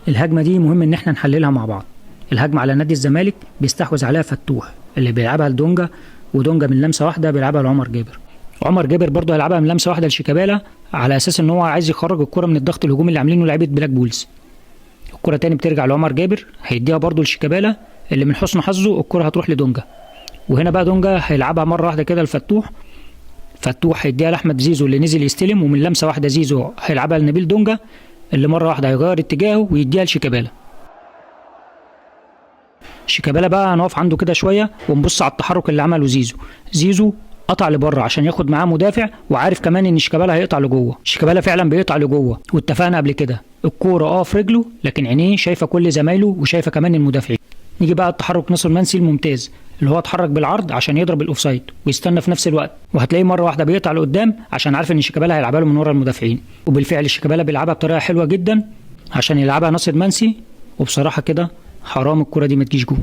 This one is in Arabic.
الهجمه دي مهم ان احنا نحللها مع بعض. الهجمه على نادي الزمالك بيستحوذ عليها فتوح اللي بيلعبها لدونجا، ودونجا من لمسه واحده بيلعبها لعمر جابر. عمر جابر برضه هيلعبها من لمسه واحده لشيكابالا على اساس ان هو عايز يخرج الكره من الضغط الهجومي اللي عاملينه لعيبه بلاك بولز. الكره تاني بترجع لعمر جابر، هيديها برضه لشيكابالا اللي من حسن حظه الكره هتروح لدونجا. وهنا بقى دونجا هيلعبها مره واحده كده لفتوح، فتوح هيديها لاحمد زيزو اللي نزل يستلم، ومن لمسه واحده زيزو هيلعبها لنبيل دونجا اللي مره واحده هيغير اتجاهه ويديها لشيكابالا. شيكابالا بقى هنقف عنده كده شويه ونبص على التحرك اللي عمله زيزو. زيزو قطع لبره عشان ياخد معاه مدافع، وعارف كمان ان شيكابالا هيقطع لجوه. شيكابالا فعلا بيقطع لجوه، واتفقنا قبل كده الكوره في رجله، لكن عينيه شايفه كل زمايله وشايفه كمان المدافعين. نيجي بقى التحرك ناصر منسي الممتاز اللي هو اتحرك بالعرض عشان يضرب الاوفسايد ويستنى في نفس الوقت، وهتلاقيه مره واحده بيقطع لقدام عشان عارف ان شيكابالا هيلعبها له من ورا المدافعين. وبالفعل شيكابالا بيلعبها بطريقه حلوه جدا عشان يلعبها ناصر منسي، وبصراحه كده حرام الكره دي ما تجيش جول.